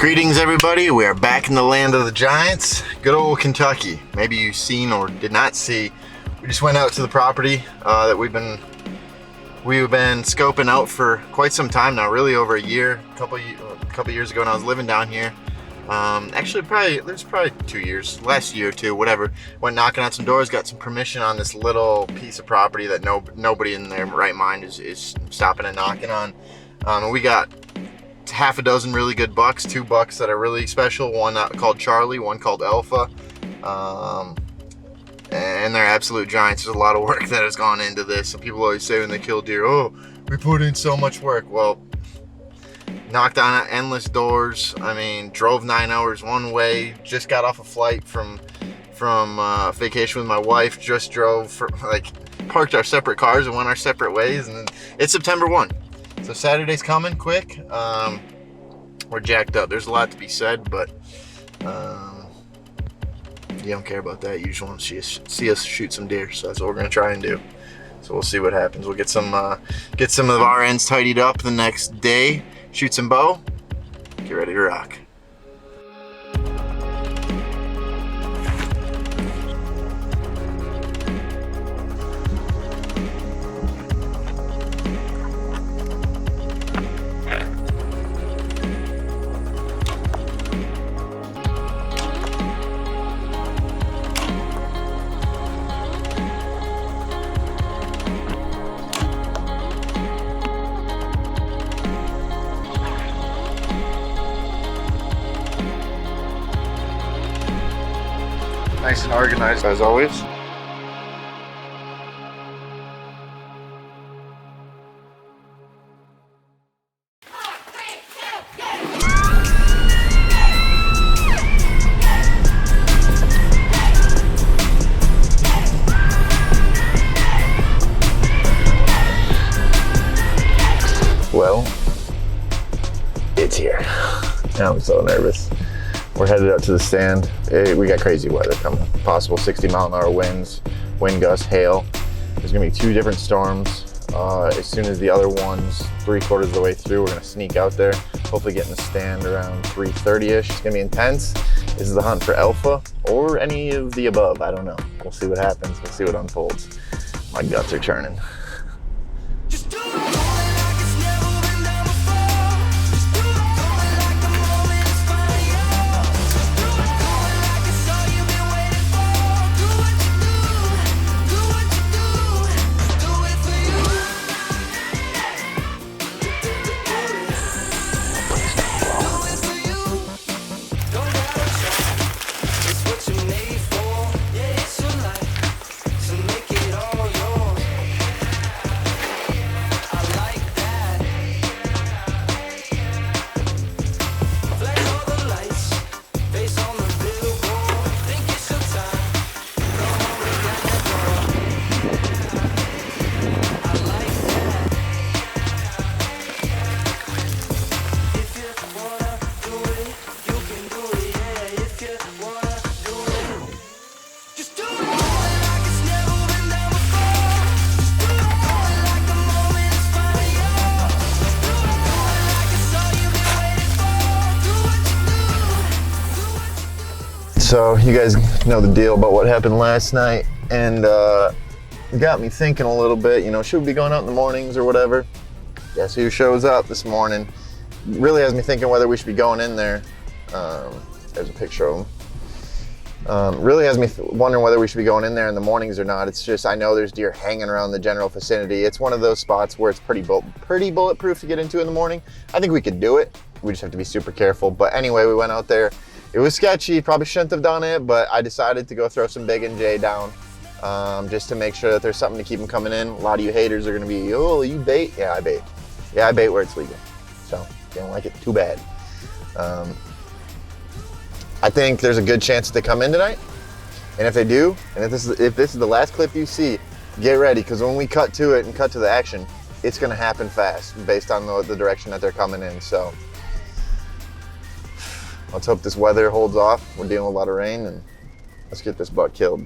Greetings everybody, we are back in the land of the giants, good old Kentucky. Maybe you've seen or did not see, we just went out to the property that we've been scoping out for quite some time now, really over a year, a couple years ago when I was living down here. Actually there's probably 2 years, last year or two, whatever. Went knocking on some doors, got some permission on this little piece of property that nobody in their right mind is stopping and knocking on. And we got half a dozen really good bucks, 2 bucks that are really special, one called Charlie, one called Alpha, and they're absolute giants. There's a lot of work that has gone into this. Some people always say when they kill deer, oh, we put in so much work. Well, knocked on endless doors. I mean, drove 9 hours one way, just got off a flight from vacation with my wife, just drove parked our separate cars and went our separate ways, and then it's September 1. So Saturday's coming quick. We're jacked up. There's a lot to be said, but you don't care about that. You just want to see us shoot some deer. So that's what we're gonna try and do. So we'll see what happens. We'll get some of our ends tidied up the next day. Shoot some bow. Get ready to rock. Nice and organized as always. Well, it's here. I'm so nervous. We're headed out to the stand. We got crazy weather coming. Possible 60-mile-an-hour winds, wind gusts, hail. There's gonna be 2 different storms. As soon as the other one's 3/4 of the way through, we're gonna sneak out there. Hopefully get in the stand around 3:30-ish. It's gonna be intense. This is the hunt for Alpha or any of the above. I don't know. We'll see what happens. We'll see what unfolds. My guts are churning. So you guys know the deal about what happened last night, and it got me thinking a little bit, you know, should we be going out in the mornings or whatever? Guess who shows up this morning? Really has me thinking whether we should be going in there. There's a picture of them. Really has me wondering whether we should be going in there in the mornings or not. It's just, I know there's deer hanging around the general vicinity. It's one of those spots where it's pretty bulletproof to get into in the morning. I think we could do it. We just have to be super careful. But anyway, we went out there. It was sketchy, probably shouldn't have done it, but I decided to go throw some Big and J down just to make sure that there's something to keep them coming in. A lot of you haters are gonna be, oh, you bait? Yeah, I bait. Yeah, I bait where it's legal. So, if you don't like it, too bad. I think there's a good chance that they come in tonight. And if they do, and if this is the last clip you see, get ready, because when we cut to it and cut to the action, it's gonna happen fast based on the direction that they're coming in. So let's hope this weather holds off. We're dealing with a lot of rain, and let's get this buck killed.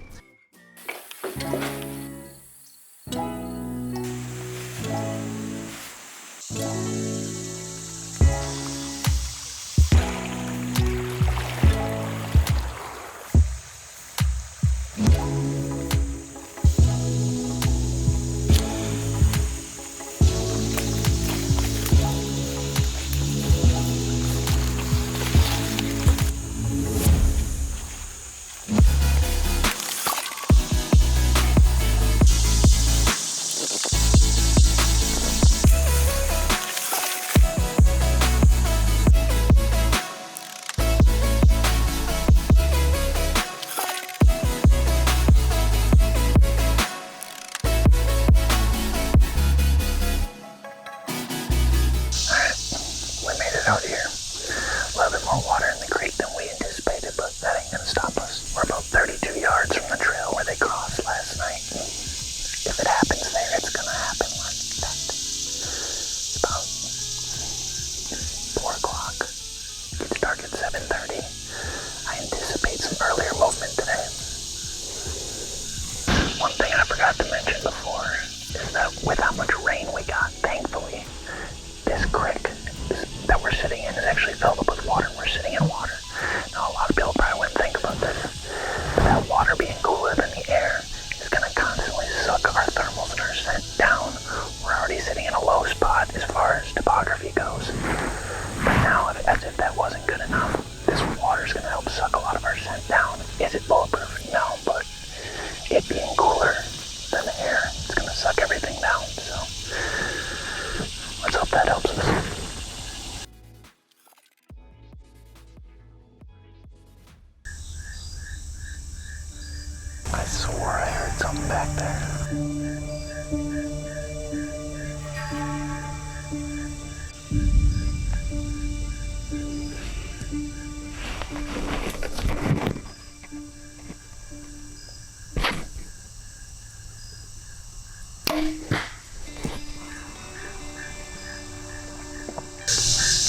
something back there.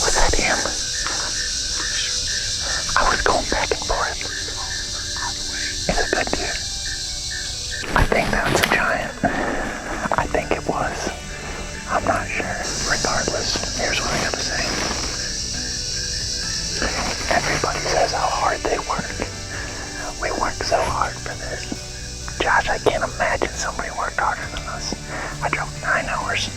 Was that him? I was going back and forth. It's a good deer. I think that's a giant. I think it was. I'm not sure. Regardless, here's what I gotta say. Everybody says how hard they work. We work so hard for this. Josh, I can't imagine somebody worked harder than us. I drove 9 hours.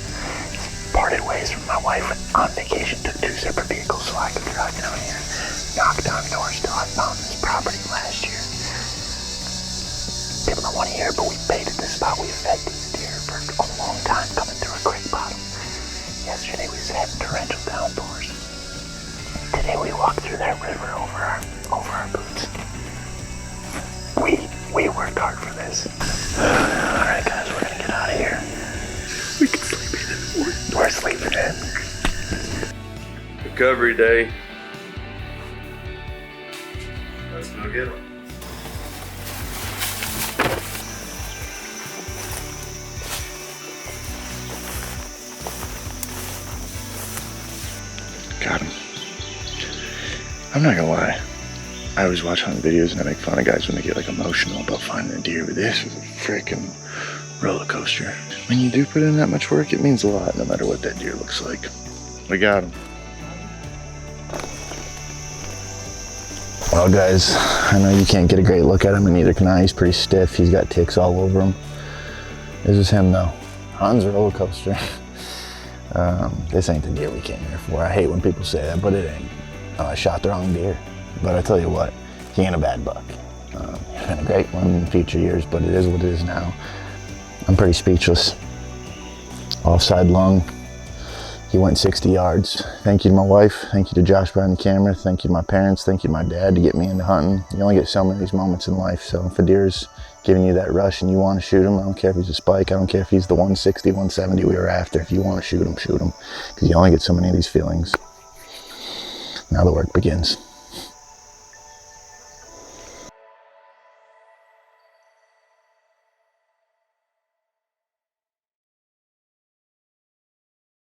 Parted ways from my wife on vacation, took 2 separate vehicles so I could drive down here. Knocked on doors till I found this property last year. Give them 1 year, but we baited this spot. We fed these deer for a long time coming through a creek bottom. Yesterday we had torrential downpours. Today we walked through that river over our boots. We worked hard for this. Alright guys, we're gonna get out of here. We can sleep in. We're sleeping in. Recovery day. Let's go get them. Got him. I'm not gonna lie. I always watch hunting videos and I make fun of guys when they get like emotional about finding a deer, but this is a freaking roller coaster. When you do put in that much work, it means a lot, no matter what that deer looks like. We got him. Well guys, I know you can't get a great look at him, and neither can I. He's pretty stiff. He's got ticks all over him. This is him though. Hunting's a roller coaster. This ain't the deer we came here for. I hate when people say that, but it ain't. I shot the wrong deer. But I tell you what, he ain't a bad buck. He's been a great one in future years, but it is what it is now. I'm pretty speechless. Offside lung. He went 60 yards. Thank you to my wife. Thank you to Josh behind the camera. Thank you to my parents. Thank you to my dad to get me into hunting. You only get so many of these moments in life. So if a deer's giving you that rush and you want to shoot him, I don't care if he's a spike. I don't care if he's the 160, 170 we were after. If you want to shoot him, shoot him. Because you only get so many of these feelings. Now the work begins.